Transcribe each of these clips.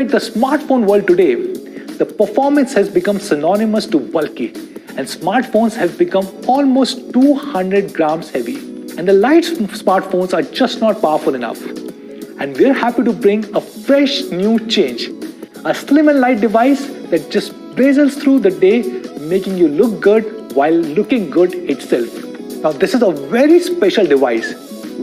In the smartphone world today, the performance has become synonymous to bulky, and smartphones have become almost 200 grams heavy. And the Lite smartphones are just not powerful enough. And we're happy to bring a fresh new change, a slim and light device that just blazes through the day, making you look good while looking good itself. Now, this is a very special device.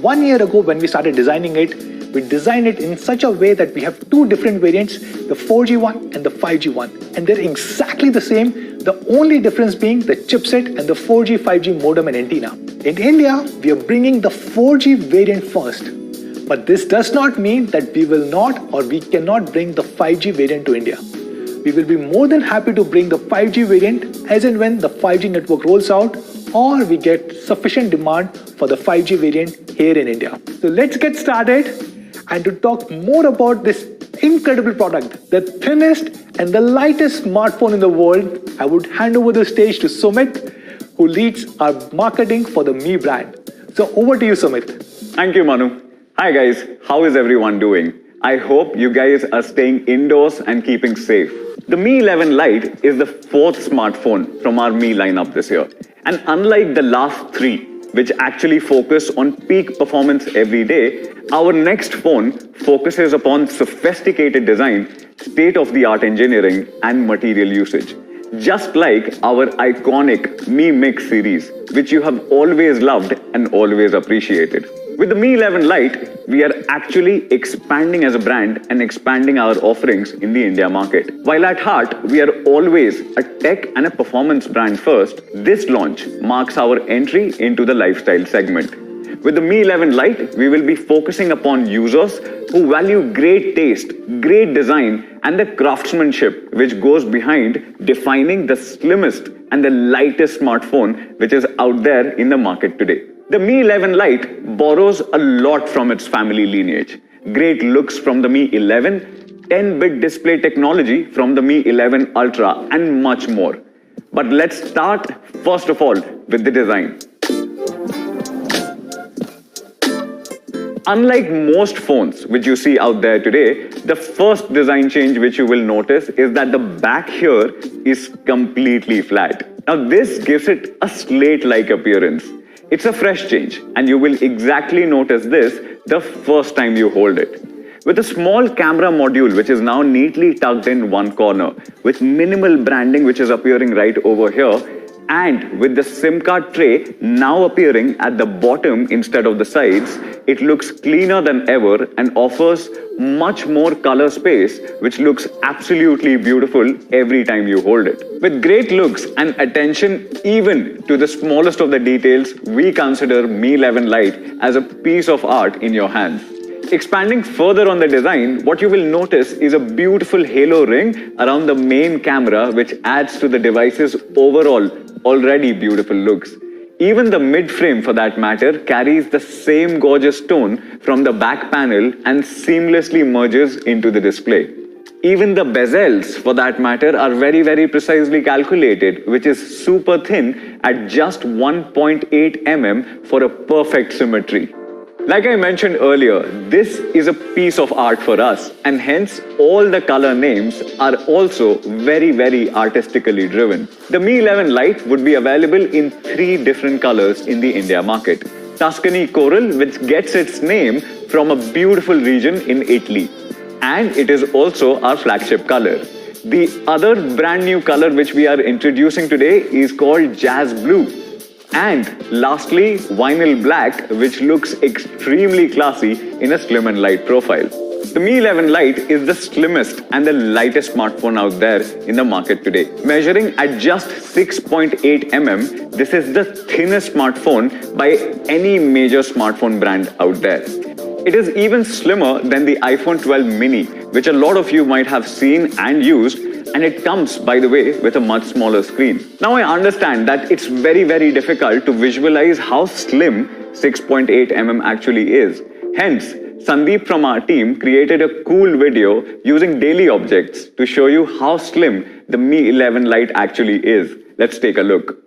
1 year ago, when we started designing it, we designed it in such a way that we have two different variants, the 4G one and the 5G one. And they're exactly the same, the only difference being the chipset and the 4G, 5G modem and antenna. In India, we are bringing the 4G variant first. But this does not mean that we will not or we cannot bring the 5G variant to India. We will be more than happy to bring the 5G variant as and when the 5G network rolls out or we get sufficient demand for the 5G variant here in India. So let's get started. And to talk more about this incredible product, the thinnest and the lightest smartphone in the world, I would hand over the stage to Sumit, who leads our marketing for the Mi brand. So over to you, Sumit. Thank you, Manu. Hi guys, how is everyone doing? I hope you guys are staying indoors and keeping safe. The Mi 11 Lite is the fourth smartphone from our Mi lineup this year. And unlike the last three, which actually focus on peak performance every day, our next phone focuses upon sophisticated design, state-of-the-art engineering, and material usage. Just like our iconic Mi Mix series, which you have always loved and always appreciated. With the Mi 11 Lite, we are actually expanding as a brand and expanding our offerings in the India market. While at heart, we are always a tech and a performance brand first, this launch marks our entry into the lifestyle segment. With the Mi 11 Lite, we will be focusing upon users who value great taste, great design, and the craftsmanship which goes behind defining the slimmest and the lightest smartphone which is out there in the market today. The Mi 11 Lite borrows a lot from its family lineage. Great looks from the Mi 11, 10-bit display technology from the Mi 11 Ultra, and much more. But let's start, first of all, with the design. Unlike most phones which you see out there today, the first design change which you will notice is that the back here is completely flat. Now this gives it a slate-like appearance. It's a fresh change, and you will exactly notice this the first time you hold it. With a small camera module which is now neatly tucked in one corner, with minimal branding which is appearing right over here, and with the SIM card tray now appearing at the bottom instead of the sides, it looks cleaner than ever and offers much more color space, which looks absolutely beautiful every time you hold it. With great looks and attention even to the smallest of the details, we consider Mi 11 Lite as a piece of art in your hands. Expanding further on the design, what you will notice is a beautiful halo ring around the main camera, which adds to the device's overall already beautiful looks. Even the mid-frame, for that matter, carries the same gorgeous tone from the back panel and seamlessly merges into the display. Even the bezels, for that matter, are very precisely calculated, which is super thin at just 1.8 mm for a perfect symmetry. Like I mentioned earlier, this is a piece of art for us, and hence all the color names are also very artistically driven. The Mi 11 Lite would be available in 3 different colors in the India market. Tuscany Coral, which gets its name from a beautiful region in Italy. And it is also our flagship color. The other brand new color which we are introducing today is called Jazz Blue. And lastly, Vinyl Black, which looks extremely classy in a slim and light profile. The Mi 11 Lite is the slimmest and the lightest smartphone out there in the market today. Measuring at just 6.8 mm, this is the thinnest smartphone by any major smartphone brand out there. It is even slimmer than the iPhone 12 mini, which a lot of you might have seen and used, and it comes, by the way, with a much smaller screen. Now I understand that it's very difficult to visualize how slim 6.8 mm actually is. Hence, Sandeep from our team created a cool video using daily objects to show you how slim the Mi 11 Lite actually is. Let's take a look.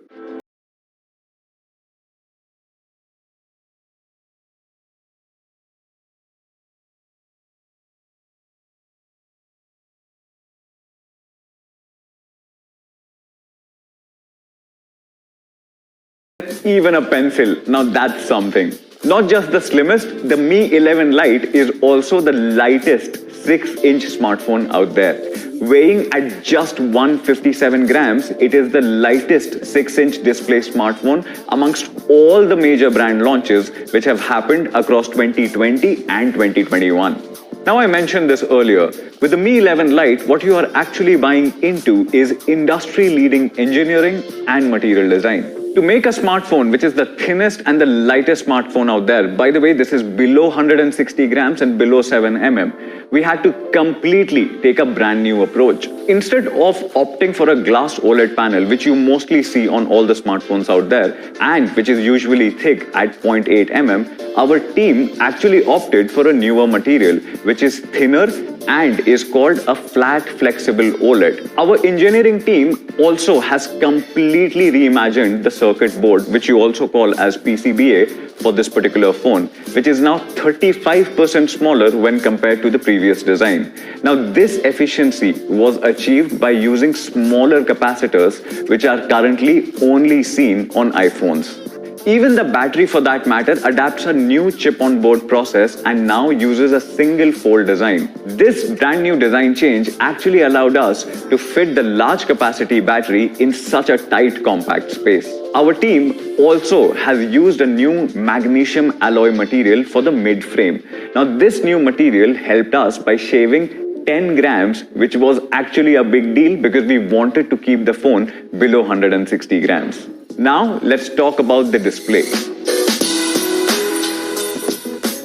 Even a pencil. Now that's something. Not just the slimmest, the Mi 11 Lite is also the lightest 6-inch smartphone out there. Weighing at just 157 grams, it is the lightest 6-inch display smartphone amongst all the major brand launches which have happened across 2020 and 2021. Now I mentioned this earlier, with the Mi 11 Lite, what you are actually buying into is industry-leading engineering and material design. To make a smartphone which is the thinnest and the lightest smartphone out there, by the way, this is below 160 grams and below 7 mm, we had to completely take a brand new approach. Instead of opting for a glass OLED panel, which you mostly see on all the smartphones out there, and which is usually thick at 0.8 mm, our team actually opted for a newer material, which is thinner and is called a flat flexible OLED. Our engineering team also has completely reimagined the circuit board, which you also call as PCBA, for this particular phone, which is now 35% smaller when compared to the previous design. Now this efficiency was achieved by using smaller capacitors, which are currently only seen on iPhones. Even the battery, for that matter, adapts a new chip-on-board process and now uses a single-fold design. This brand new design change actually allowed us to fit the large capacity battery in such a tight, compact space. Our team also has used a new magnesium alloy material for the mid-frame. Now, this new material helped us by shaving 10 grams, which was actually a big deal because we wanted to keep the phone below 160 grams. Now, let's talk about the display.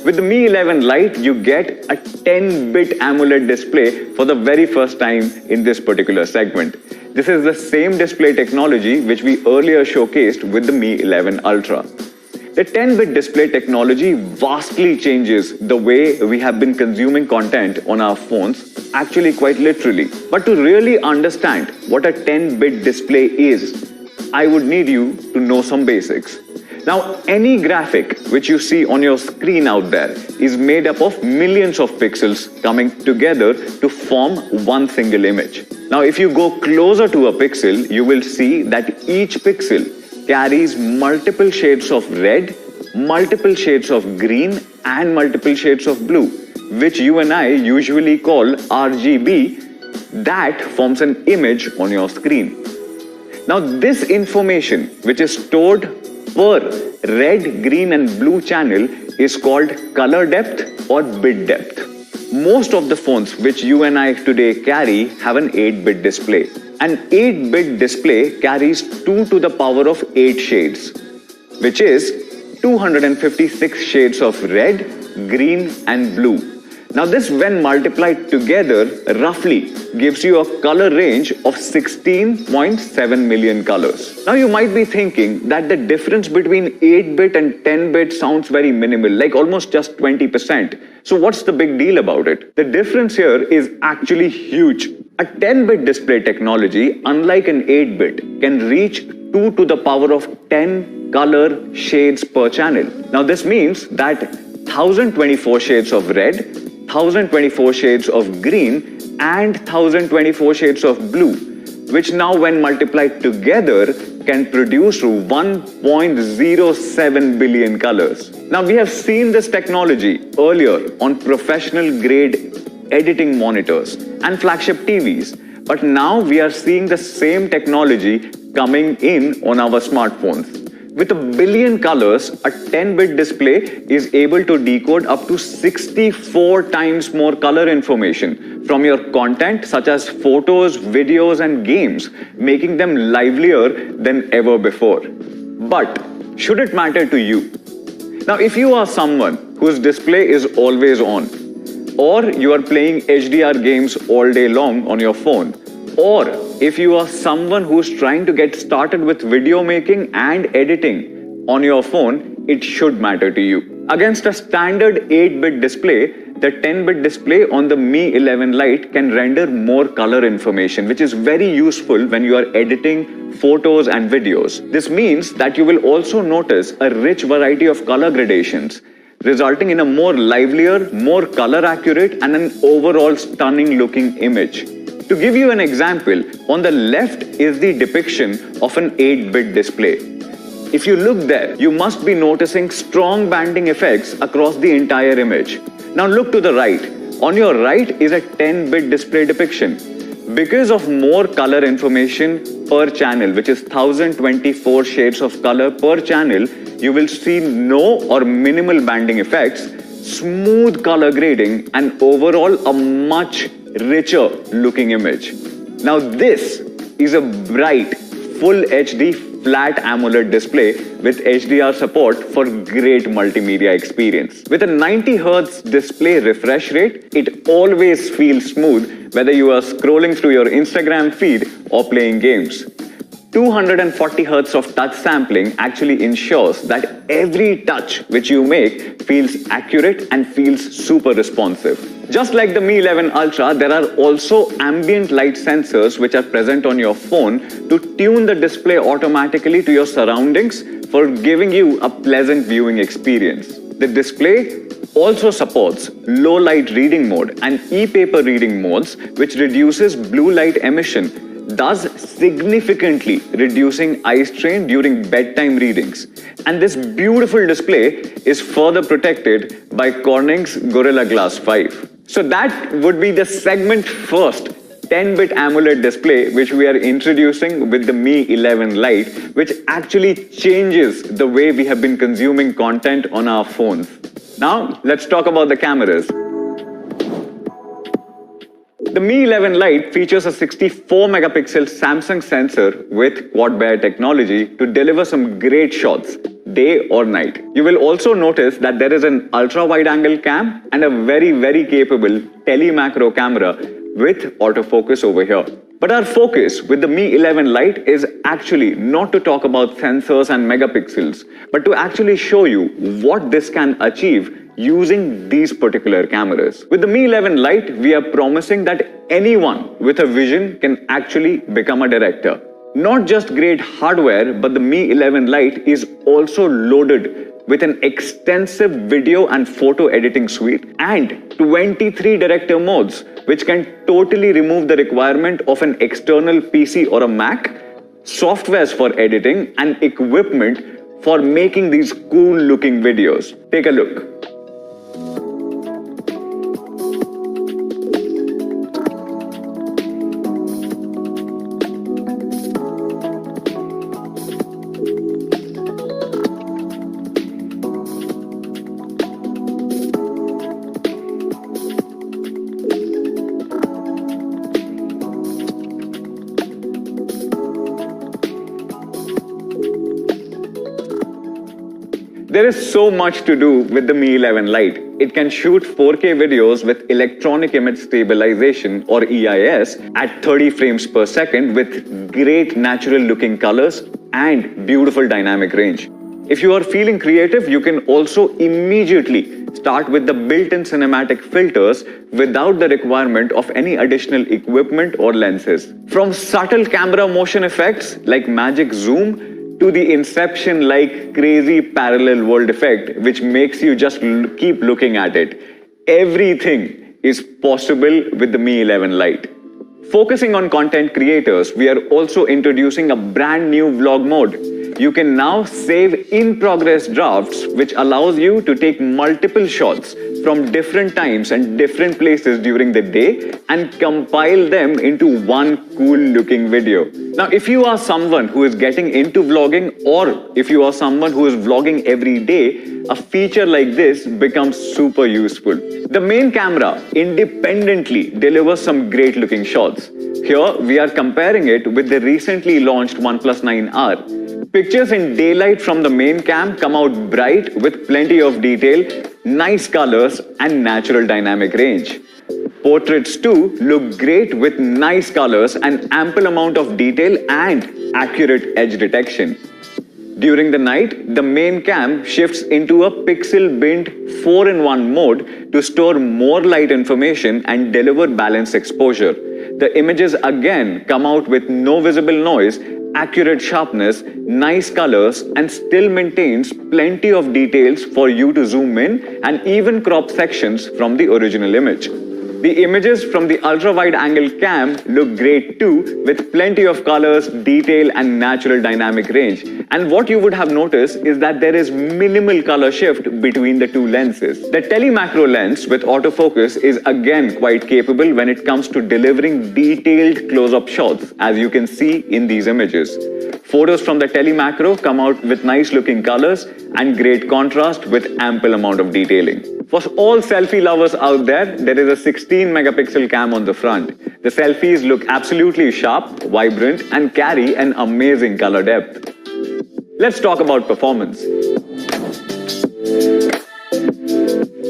With the Mi 11 Lite, you get a 10-bit AMOLED display for the very first time in this particular segment. This is the same display technology which we earlier showcased with the Mi 11 Ultra. The 10-bit display technology vastly changes the way we have been consuming content on our phones, actually quite literally. But to really understand what a 10-bit display is, I would need you to know some basics. Now, any graphic which you see on your screen out there is made up of millions of pixels coming together to form one single image. Now, if you go closer to a pixel, you will see that each pixel carries multiple shades of red, multiple shades of green, and multiple shades of blue, which you and I usually call RGB. That forms an image on your screen. Now, this information, which is stored per red, green, and blue channel, is called color depth or bit depth. Most of the phones which you and I today carry have an 8-bit display. An 8-bit display carries 2 to the power of 8 shades, which is 256 shades of red, green, and blue. Now this, when multiplied together, roughly gives you a color range of 16.7 million colors. Now you might be thinking that the difference between 8-bit and 10-bit sounds very minimal, like almost just 20%. So what's the big deal about it? The difference here is actually huge. A 10-bit display technology, unlike an 8-bit, can reach 2 to the power of 10 color shades per channel. Now this means that 1024 shades of red, 1024 shades of green, and 1024 shades of blue, which now when multiplied together can produce 1.07 billion colors. Now we have seen this technology earlier on professional grade editing monitors and flagship TVs, but now we are seeing the same technology coming in on our smartphones. With 1 billion colors, a 10-bit display is able to decode up to 64 times more color information from your content, such as photos, videos, and games, making them livelier than ever before. But should it matter to you? Now, if you are someone whose display is always on, or you are playing HDR games all day long on your phone, or if you are someone who's trying to get started with video making and editing on your phone, it should matter to you. Against a standard 8-bit display, the 10-bit display on the Mi 11 Lite can render more color information, which is very useful when you are editing photos and videos. This means that you will also notice a rich variety of color gradations, resulting in a more livelier, more color accurate, and an overall stunning looking image. To give you an example, on the left is the depiction of an 8-bit display. If you look there, you must be noticing strong banding effects across the entire image. Now look to the right. On your right is a 10-bit display depiction. Because of more color information per channel, which is 1024 shades of color per channel, you will see no or minimal banding effects, smooth color grading, and overall a much richer looking image. Now this is a bright, full HD flat AMOLED display with HDR support for great multimedia experience. With a 90 Hz display refresh rate, it always feels smooth whether you are scrolling through your Instagram feed or playing games. 240 Hz of touch sampling actually ensures that every touch which you make feels accurate and feels super responsive. Just like the Mi 11 Ultra, there are also ambient light sensors which are present on your phone to tune the display automatically to your surroundings for giving you a pleasant viewing experience. The display also supports low light reading mode and e-paper reading modes, which reduces blue light emission, thus significantly reducing eye strain during bedtime readings. And this beautiful display is further protected by Corning's Gorilla Glass 5. So that would be the segment first 10-bit AMOLED display which we are introducing with the Mi 11 Lite, which actually changes the way we have been consuming content on our phones. Now let's talk about the cameras. The Mi 11 Lite features a 64-megapixel Samsung sensor with quad-Bayer technology to deliver some great shots, day or night. You will also notice that there is an ultra-wide-angle cam and a very capable tele-macro camera with autofocus over here. But our focus with the Mi 11 Lite is actually not to talk about sensors and megapixels, but to actually show you what this can achieve using these particular cameras. With the Mi 11 Lite, we are promising that anyone with a vision can actually become a director. Not just great hardware, but the Mi 11 Lite is also loaded with an extensive video and photo editing suite and 23 director modes, which can totally remove the requirement of an external PC or a Mac, softwares for editing, and equipment for making these cool looking videos. Take a look. There is so much to do with the Mi 11 Lite. It can shoot 4K videos with electronic image stabilization or EIS at 30 frames per second with great natural looking colors and beautiful dynamic range. If you are feeling creative, you can also immediately start with the built-in cinematic filters without the requirement of any additional equipment or lenses. From subtle camera motion effects like magic zoom to the Inception-like crazy parallel world effect, which makes you just keep looking at it. Everything is possible with the Mi 11 Lite. Focusing on content creators, we are also introducing a brand new vlog mode. You can now save in-progress drafts, which allows you to take multiple shots from different times and different places during the day and compile them into one cool-looking video. Now, if you are someone who is getting into vlogging, or if you are someone who is vlogging every day, a feature like this becomes super useful. The main camera independently delivers some great-looking shots. Here, we are comparing it with the recently launched OnePlus 9R. Pictures in daylight from the main cam come out bright with plenty of detail, nice colors, and natural dynamic range. Portraits too look great with nice colors and ample amount of detail and accurate edge detection. During the night, the main cam shifts into a pixel-binned 4-in-1 mode to store more light information and deliver balanced exposure. The images again come out with no visible noise, accurate sharpness, nice colors, and still maintains plenty of details for you to zoom in and even crop sections from the original image. The images from the ultra-wide angle cam look great too, with plenty of colors, detail and natural dynamic range. And what you would have noticed is that there is minimal color shift between the two lenses. The telemacro lens with autofocus is again quite capable when it comes to delivering detailed close-up shots, as you can see in these images. Photos from the telemacro come out with nice looking colors and great contrast with ample amount of detailing. For all selfie lovers out there, there is a 16 megapixel cam on the front. The selfies look absolutely sharp, vibrant and carry an amazing color depth. Let's talk about performance.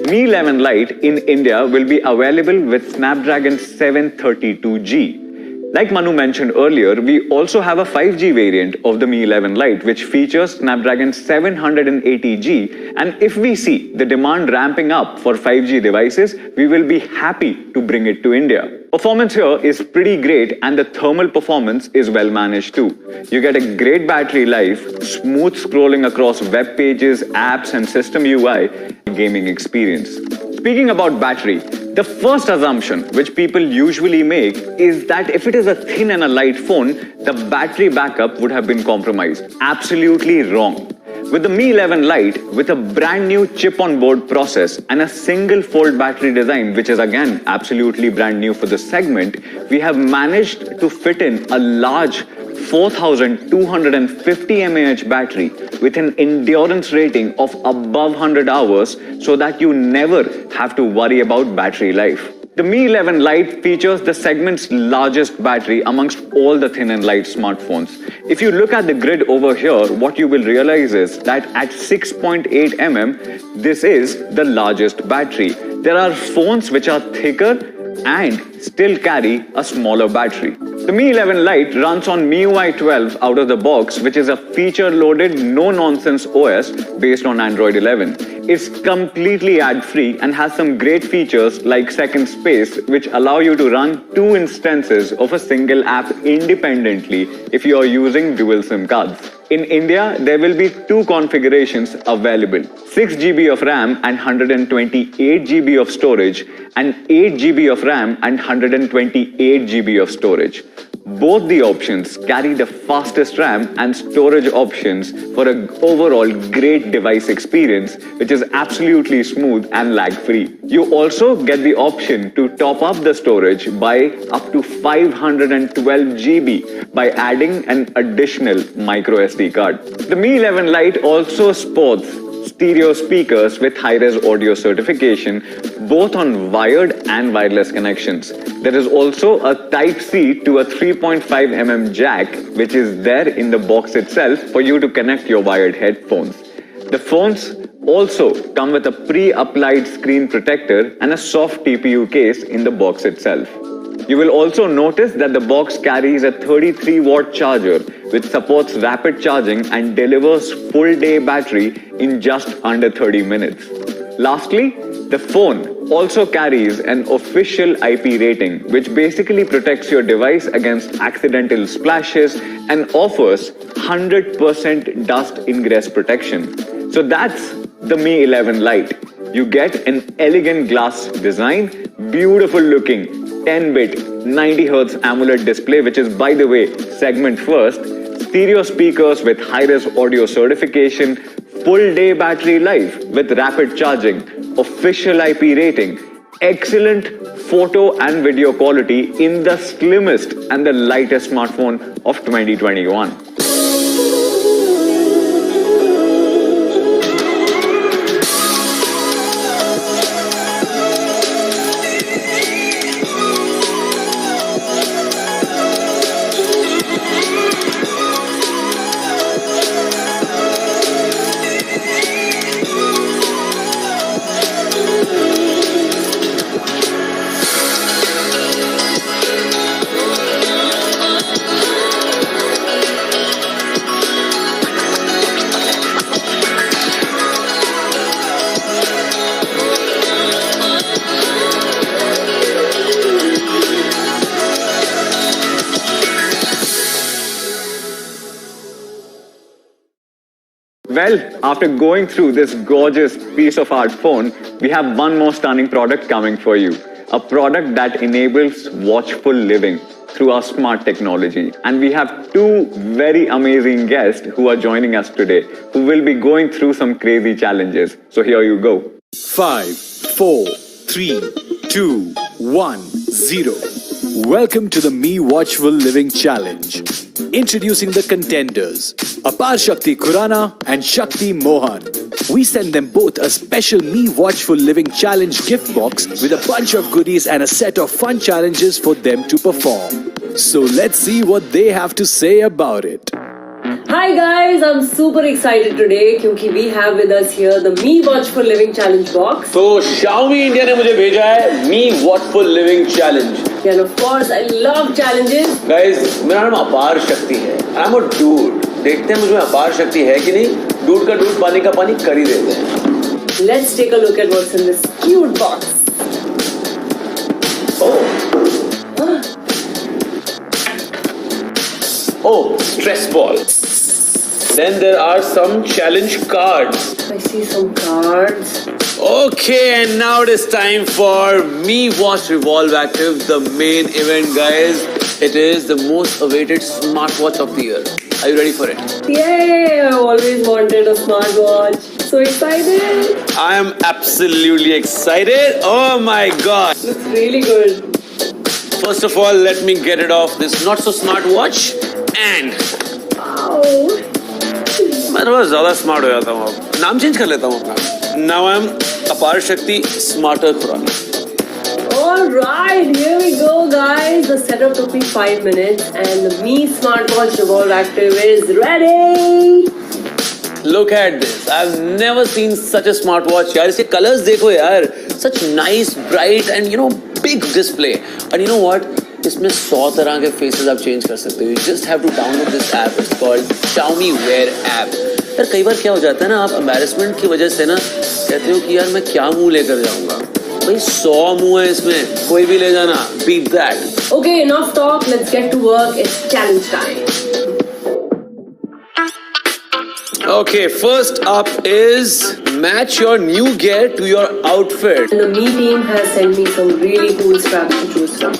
Mi 11 Lite in India will be available with Snapdragon 732G. Like Manu mentioned earlier, we also have a 5G variant of the Mi 11 Lite, which features Snapdragon 780G. And if we see the demand ramping up for 5G devices, we will be happy to bring it to India. Performance here is pretty great and the thermal performance is well managed too. You get a great battery life, smooth scrolling across web pages, apps and system UI, gaming experience. Speaking about battery, the first assumption which people usually make is that if it is a thin and a light phone, the battery backup would have been compromised. Absolutely wrong. With the Mi 11 Lite, with a brand new chip-on-board process and a single-fold battery design, which is again absolutely brand new for the segment, we have managed to fit in a large 4250 mAh battery with an endurance rating of above 100 hours so that you never have to worry about battery life. The Mi 11 Lite features the segment's largest battery amongst all the thin and light smartphones. If you look at the grid over here, what you will realize is that at 6.8 mm, this is the largest battery. There are phones which are thicker and still carry a smaller battery. The Mi 11 Lite runs on MIUI 12 out of the box, which is a feature-loaded, no-nonsense OS based on Android 11. It's completely ad-free and has some great features like second space, which allow you to run 2 instances of a single app independently if you are using dual SIM cards. In India, there will be 2 configurations available: 6 GB of RAM and 128 GB of storage, and 8 GB of RAM and 128 GB of storage. Both the options carry the fastest RAM and storage options for an overall great device experience, which is absolutely smooth and lag-free. You also get the option to top up the storage by up to 512 GB by adding an additional micro SD card. The Mi 11 Lite also sports stereo speakers with high-res audio certification, both on wired and wireless connections. There is also a Type-C to a 3.5 mm jack, which is there in the box itself for you to connect your wired headphones. The phones also come with a pre-applied screen protector and a soft TPU case in the box itself. You will also notice that the box carries a 33-watt charger which supports rapid charging and delivers full-day battery in just under 30 minutes. Lastly, the phone also carries an official IP rating, which basically protects your device against accidental splashes and offers 100% dust ingress protection. So that's the Mi 11 Lite. You get an elegant glass design, beautiful looking 10-bit 90Hz AMOLED display, which is, by the way, segment first, stereo speakers with high-res audio certification, full-day battery life with rapid charging, official IP rating, excellent photo and video quality in the slimmest and the lightest smartphone of 2021. Well, after going through this gorgeous piece of art phone, we have one more stunning product coming for you. a product that enables watchful living through our smart technology. And we have two very amazing guests who are joining us today, who will be going through some crazy challenges. So here you go. 5, 4, 3, 2, 1, 0. Welcome to the Me Watchful Living Challenge. Introducing the contenders, Apar Shakti Khurana and Shakti Mohan. We send them both a special Me Watchful Living Challenge gift box with a bunch of goodies and a set of fun challenges for them to perform. So let's see what they have to say about it. Hi guys, I'm super excited today क्योंकि we have with us here the Me Watchful Living Challenge box. तो Xiaomi India ने मुझे भेजा है Me Watchful Living Challenge. And of course, I love challenges. Guys, मेरा नाम अपार शक्ति है. I'm a dude. देखते हैं मुझे अपार शक्ति है कि नहीं. Dude का dude पानी का पानी कर ही देते हैं. Let's take a look at what's in this cute box. Oh, stress ball. Then there are some challenge cards. I see some cards. Okay, and now it is time for Me Watch Revolve Active, the main event, guys. It is the most awaited smartwatch of the year. Are you ready for it? Yay! I've always wanted a smartwatch. So excited! I am absolutely excited. Oh my god. Looks really good. First of all, let me get it off this not so smart watch. And Wow! मैं थोड़ा ज़्यादा smart हो जाता हूँ अब. नाम change कर लेता हूँ अपना. Now I'm अपार शक्ति smarter Khurana. Alright, here we go guys. The setup took me 5 minutes and the Me Smartwatch Revolve Active is ready. Look at this. I've never seen such a smartwatch. यार इसके colors देखो यार. Such nice, bright and big display. And you know what? इसमें 100 तरह के faces आप change कर सकते हो. You just have to download this app. It's called Xiaomi Wear app. यार कई बार क्या हो जाता है ना, आप embarrassment की वजह से ना कहते हो कि यार मैं क्या मुंह लेकर जाऊंगा. भाई 100 मुंह है इसमें, कोई भी ले जाना. Beat that. Okay, enough talk. Let's get to work. It's challenge time. Okay, first up is match your new gear to your outfit. And the Me team has sent me some really cool straps to choose from.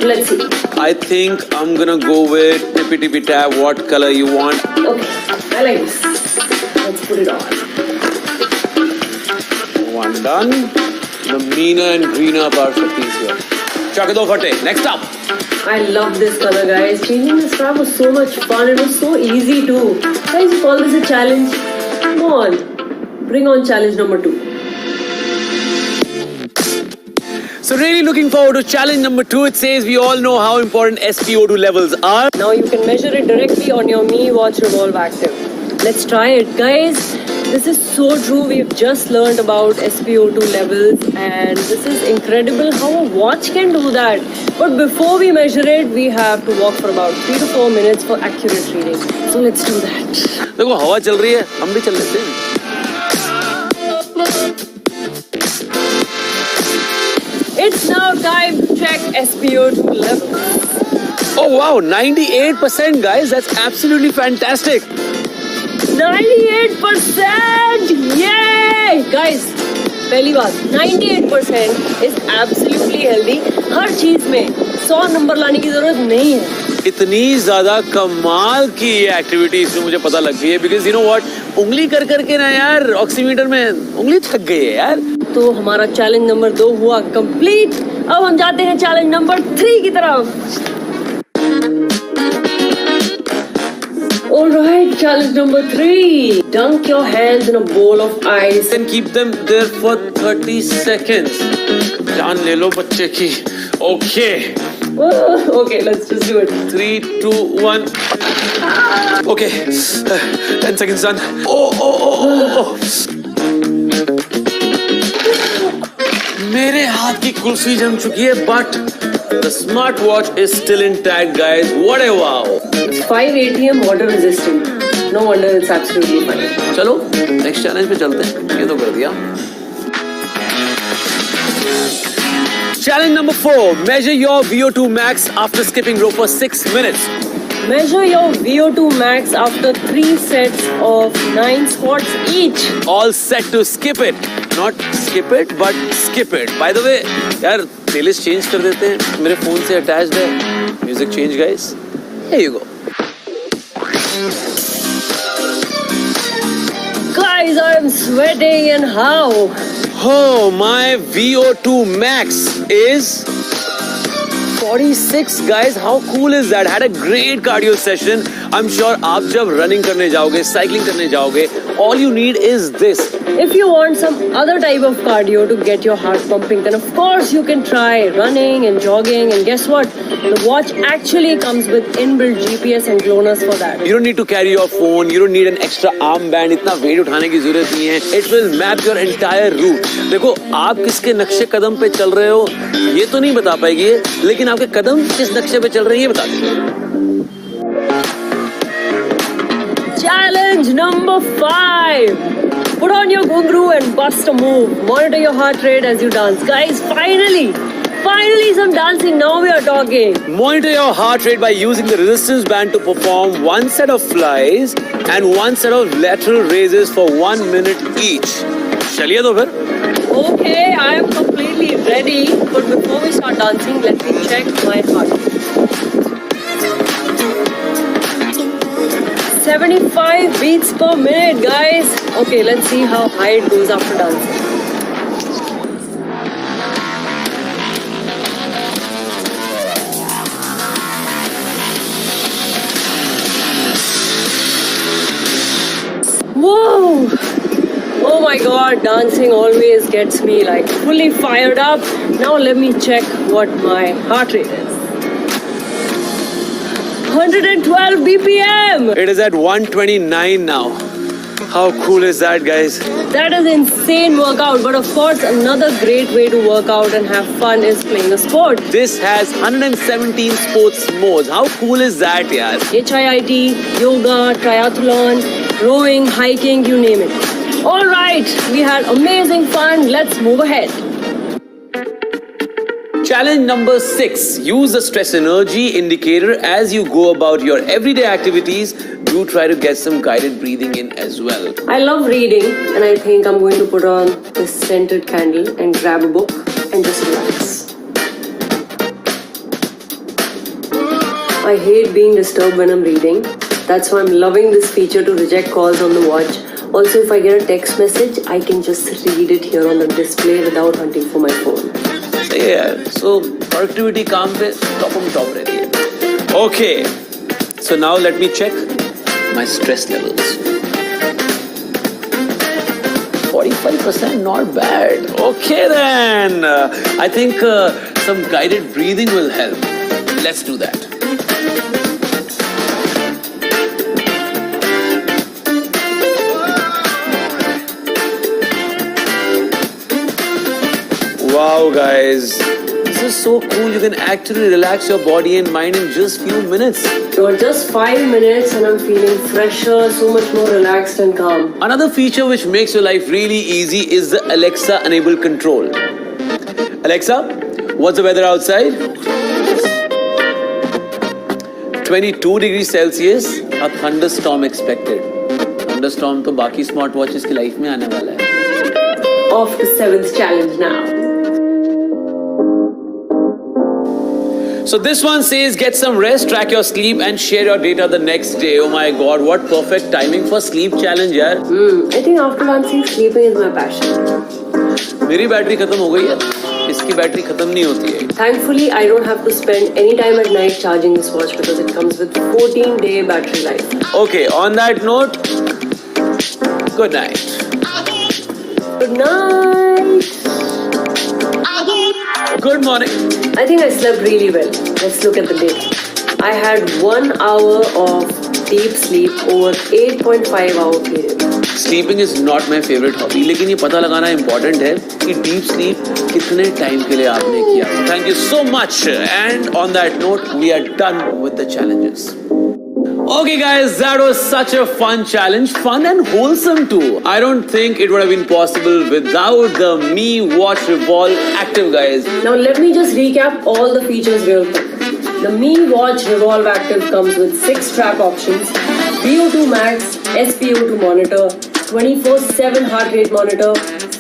So let's see. I think I'm gonna go with tippy tab. What color you want? Okay, I like this. Let's put it on. One done. The meaner and greener part of these here. Chak do fate. Next up. I love this color, guys. Changing the strap was so much fun. It was so easy too. Guys, you call this a challenge? Come on. Bring on challenge number 2. So really looking forward to challenge number 2. It says we all know how important SPO2 levels are. Now you can measure it directly on your Me Watch Revolve Active. Let's try it, guys. This is so true. We've just learned about SPO2 levels and this is incredible how a watch can do that. But before we measure it, we have to walk for about 3 to 4 minutes for accurate reading. So let's do that. देखो हवा चल रही है, हम भी चल लेते हैं. It's now time to check SPO2 levels. Oh wow, 98% guys. That's absolutely fantastic. 98%! Yay! Guys, पहली बात 98% is absolutely healthy. हर चीज में 100 नंबर लाने की जरूरत नहीं है. इतनी ज्यादा कमाल की ये एक्टिविटी इसमें मुझे पता लग गई है because you know what, उंगली कर करके ना यार ऑक्सीमीटर में उंगली थक गई है यार. तो हमारा चैलेंज नंबर 2 हुआ कंप्लीट. अब हम जाते हैं चैलेंज नंबर 3 की तरफ. Alright, challenge number 3. Dunk your hands in a bowl of ice and keep them there for 30 seconds. जान ले लो बच्चे की. Okay. Okay, let's just do it. 3, 2, 1. Okay. 10 seconds done. Oh. मेरे हाथ की कुल्फी जम चुकी है, but the smartwatch is still intact, guys. What a wow! It's 5 ATM water resistant. No wonder it's absolutely fine. चलो next challenge पे चलते हैं. ये तो कर दिया. Challenge number 4. Measure your VO2 max after skipping rope for 6 minutes. Measure your VO2 max after 3 sets of 9 squats each. All set to skip it. Not skip it, but skip it. By the way, यार playlist change कर देते हैं. मेरे phone से attached है. Music change, guys. Here you go. Guys, I'm sweating and how? Oh, my VO2 Max is 46, guys. How cool is that? Had a great cardio session. I'm sure आप जब running करने जाओगे, cycling करने जाओगे, all you need is this. If you want some other type of cardio to get your heart pumping, then of course you can try running and jogging. And guess what? The watch actually comes with inbuilt GPS and GLONASS for that. You don't need to carry your phone. You don't need an extra armband. इतना weight उठाने की जरूरत नहीं है. It will map your entire route. देखो आप किसके नक्शे कदम पे चल रहे हो ये तो नहीं बता पाएगी, लेकिन आपके कदम किस नक्शे पे चल रहे हैं ये बता देगी. Challenge number 5. Put on your gungru and bust a move. Monitor your heart rate as you dance. Guys, finally some dancing. Now we are talking. Monitor your heart rate by using the resistance band to perform one set of flies and one set of lateral raises for 1 minute each. चलिए तो फिर. Okay, I am completely ready. But before we start dancing, let me check my heart rate. 75 beats per minute, guys. Okay, let's see how high it goes after dancing. Whoa! Oh my god, dancing always gets me like fully fired up. Now let me check what my heart rate is. 112 BPM! It is at 129 now. How cool is that, guys? That is insane workout, but of course another great way to work out and have fun is playing a sport. This has 117 sports modes. How cool is that, yaar? HIIT, yoga, triathlon, rowing, hiking, you name it. Alright, we had amazing fun. Let's move ahead. Challenge number 6. Use the stress energy indicator as you go about your everyday activities. Do try to get some guided breathing in as well. I love reading and I think I'm going to put on this scented candle and grab a book and just relax. I hate being disturbed when I'm reading. That's why I'm loving this feature to reject calls on the watch. Also, if I get a text message, I can just read it here on the display without hunting for my phone. Yeah, so productivity काम पे top रहती है. Okay, so now let me check my stress levels. 45%, not bad. Okay then, I think some guided breathing will help. Let's do that. Wow, guys, this is so cool. You can actually relax your body and mind in just few minutes. So just 5 minutes and I'm feeling fresher, so much more relaxed and calm. Another feature which makes your life really easy is the Alexa enabled control. Alexa, what's the weather outside? 22 degrees Celsius, a thunderstorm expected. Thunderstorm तो बाकी smart watches की life में आने वाला है. Off the 7th challenge now. So this one says get some rest, track your sleep and share your data the next day. Oh my god, what perfect timing for sleep challenge yaar. I think after dancing, sleeping is my passion. मेरी battery खत्म हो गई है, इसकी battery खत्म नहीं होती है. Thankfully, I don't have to spend any time at night charging this watch because it comes with 14-day battery life. Okay, on that note, good night. Good night. Good morning. I think I slept really well. Let's look at the data. I had 1 hour of deep sleep over 8.5 hour period. Sleeping is not my favorite hobby, लेकिन ये पता लगाना important है कि deep sleep कितने time के लिए आपने किया. Thank you so much. And on that note, we are done with the challenges. Okay guys, that was such a fun challenge, fun and wholesome too. I don't think it would have been possible without the Mi Watch Revolve Active, guys. Now let me just recap all the features real quick. The Mi Watch Revolve Active comes with 6 strap options, VO2 Max, SPO2 monitor, 24/7 heart rate monitor,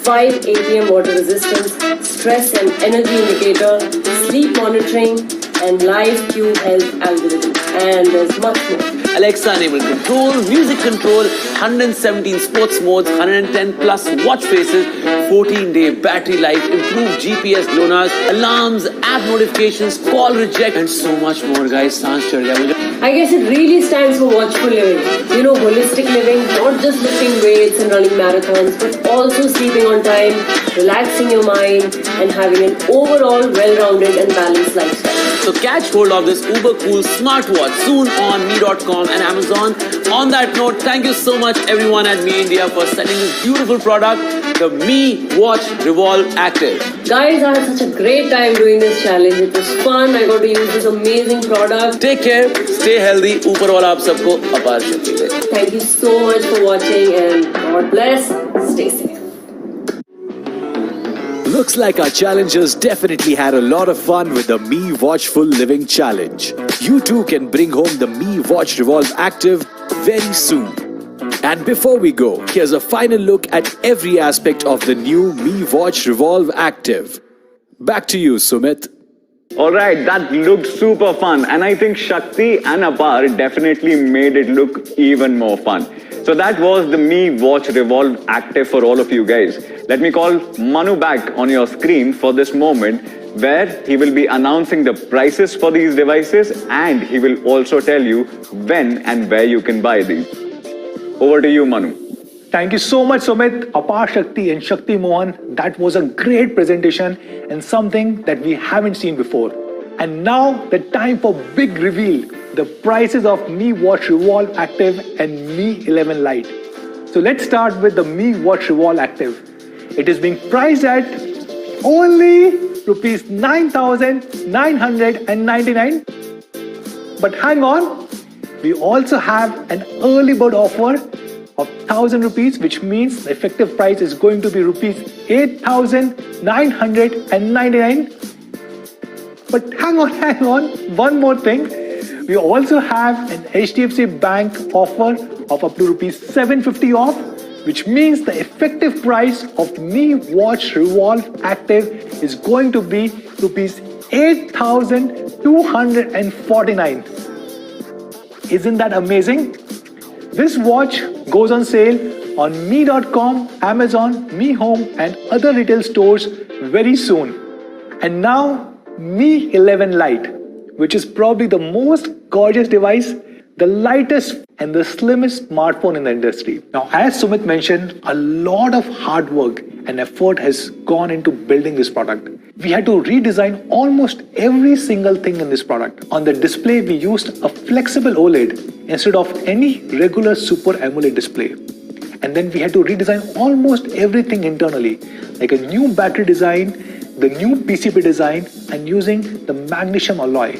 5 ATM water resistance, stress and energy indicator, sleep monitoring, and live Q health algorithm. And there's much more. Alexa enabled control, music control, 117 sports modes, 110 plus watch faces, 14-day battery life, improved GPS GLONASS, alarms, app notifications, call reject, and so much more, guys. सांस चढ़ गया मुझे. I guess it really stands for watchful living. You know, holistic living, not just lifting weights and running marathons, but also sleeping on time, relaxing your mind, and having an overall well-rounded and balanced lifestyle. So catch hold of this uber cool smartwatch soon on me.com and Amazon. On that note, thank you so much everyone at Me India for sending this beautiful product, the Me Watch Revolve Active. Guys, I had such a great time doing this challenge. It was fun. I got to use this amazing product. Take care, stay healthy. ऊपर वाला आप सबको अपार शक्ति दे. Thank you so much for watching and God bless. Stay safe. Looks like our challengers definitely had a lot of fun with the Me Watchful Living Challenge. You too can bring home the Me Watch Revolve Active very soon. And before we go, here's a final look at every aspect of the new Me Watch Revolve Active. Back to you, Sumit. Alright, that looked super fun, and I think Shakti and Apar definitely made it look even more fun. So that was the Me Watch Revolve Active for all of you guys. Let me call Manu back on your screen for this moment where he will be announcing the prices for these devices, and he will also tell you when and where you can buy these. Over to you, Manu. Thank you so much, Sumit, Apar Shakti and Shakti Mohan. That was a great presentation and something that we haven't seen before. And now the time for big reveal, the prices of Me Watch Revolve Active and Me 11 Lite. So let's start with the Me Watch Revolve Active. It is being priced at only rupees 9,999. But hang on, we also have an early bird offer of 1,000 rupees, which means the effective price is going to be rupees 8,999. But hang on, one more thing. We also have an HDFC Bank offer of up to rupees 750 off, which means the effective price of Me Watch Revolve Active is going to be rupees 8,249. Isn't that amazing? This watch goes on sale on me.com, Amazon, Me Home and other retail stores very soon. And now Me 11 Lite, which is probably the most gorgeous device, the lightest and the slimmest smartphone in the industry. Now, as Sumit mentioned, a lot of hard work and effort has gone into building this product. We had to redesign almost every single thing in this product. On the display, we used a flexible OLED instead of any regular Super AMOLED display. And then we had to redesign almost everything internally, like a new battery design, the new PCB design, and using the magnesium alloy.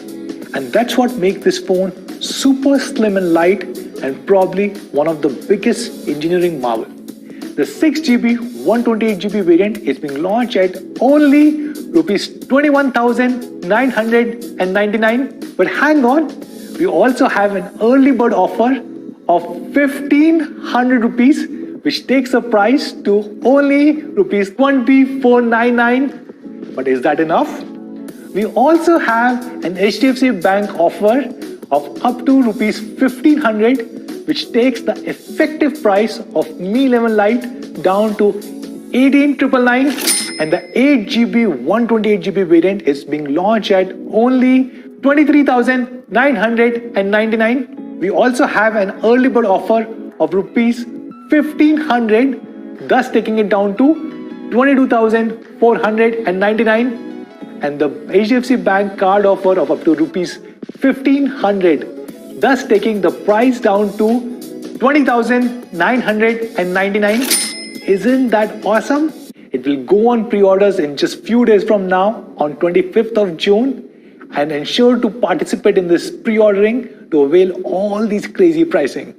And that's what makes this phone super slim and light, and probably one of the biggest engineering marvel. The 6GB 128GB variant is being launched at only rupees 21,999. But hang on, we also have an early bird offer of 1,500 rupees, which takes the price to only rupees 2499. But is that enough? We also have an HDFC Bank offer of up to rupees 1,500, which takes the effective price of Me 11 Lite down to 18,999, and the 8GB 128GB variant is being launched at only 23,999. We also have an early bird offer of rupees 1,500, thus taking it down to 22,499, and the HDFC Bank card offer of up to rupees 1,500, thus taking the price down to 20,999. Isn't that awesome? It will go on pre-orders in just few days from now on 25th of June, and ensure to participate in this pre-ordering to avail all these crazy pricing.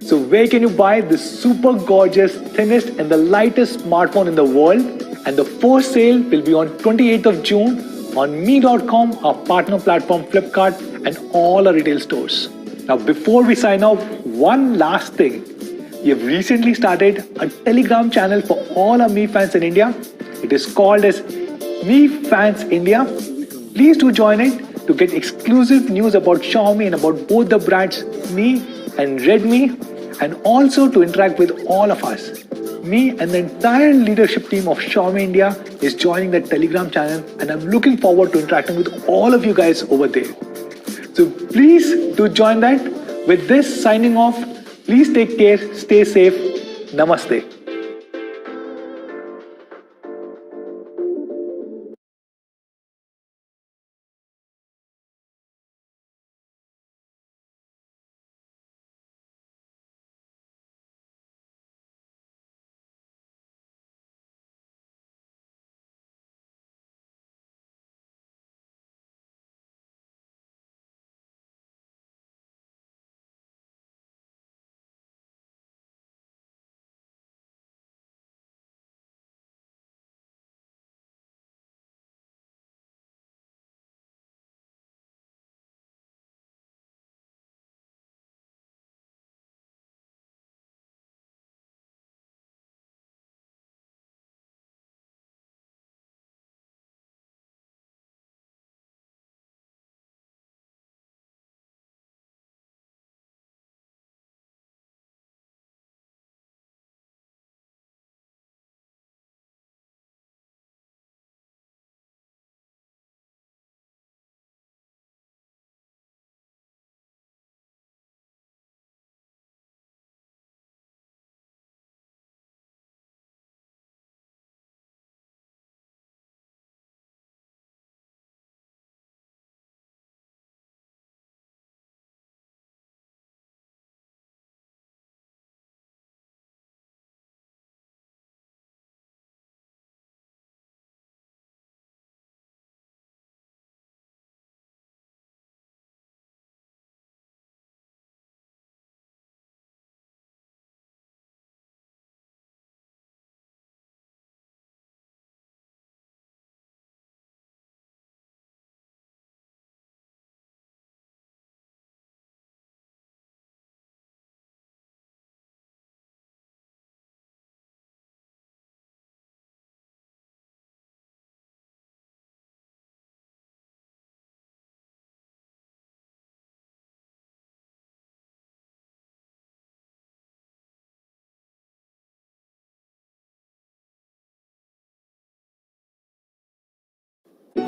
So where can you buy this super gorgeous, thinnest and the lightest smartphone in the world? And the first sale will be on 28th of June on me.com, our partner platform Flipkart, and all our retail stores. Now before we sign off, one last thing. We have recently started a Telegram channel for all our Mi fans in India. It is called as Mi Fans India. Please do join it to get exclusive news about Xiaomi and about both the brands Mi and Redmi, and also to interact with all of us. Me and the entire leadership team of Xiaomi India is joining the Telegram channel, and I'm looking forward to interacting with all of you guys over there. So please do join that. With this, signing off. Please take care, stay safe. Namaste.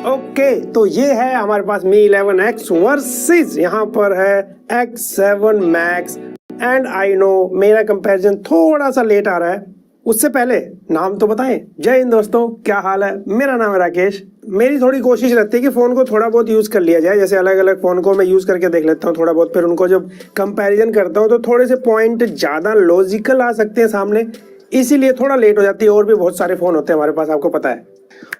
Okay तो ये है हमारे पास Mi 11X versus यहाँ पर है X7 Max and I know मेरा comparison थोड़ा सा लेट आ रहा है। उससे पहले नाम तो बताएं। जय हिंद दोस्तों, क्या हाल है? मेरा नाम है राकेश। मेरी थोड़ी कोशिश रहती है कि फोन को थोड़ा बहुत यूज कर लिया जाए, जैसे अलग अलग फोन को मैं यूज करके देख लेता हूँ थोड़ा बहुत, फिर उनको जब कंपैरिजन करता हूँ तो थोड़े से पॉइंट ज्यादा लॉजिकल आ सकते हैं सामने, इसीलिए थोड़ा लेट हो जाती है। और भी बहुत सारे फोन होते हैं हमारे पास, आपको पता है।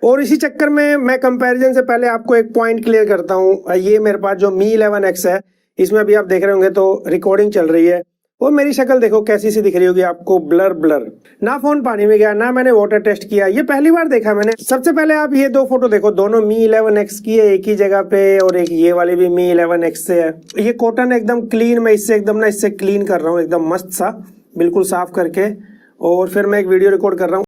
और इसी चक्कर में मैं कंपैरिजन से पहले आपको एक पॉइंट क्लियर करता हूँ। ये मेरे पास जो Mi 11X है, इसमें अभी आप देख रहे होंगे तो रिकॉर्डिंग चल रही है और मेरी शक्ल देखो कैसी सी दिख रही होगी आपको, ब्लर ब्लर। ना फोन पानी में गया, ना मैंने वाटर टेस्ट किया, ये पहली बार देखा मैंने। सबसे पहले आप ये दो फोटो देखो, दोनों Mi 11X की है एक ही जगह पे, और एक ये वाली भी Mi 11X से है। ये कॉटन एकदम क्लीन, मैं इससे एकदम इससे क्लीन कर रहा हूँ एकदम मस्त सा, बिल्कुल साफ करके, और फिर मैं एक वीडियो रिकॉर्ड कर रहा हूँ।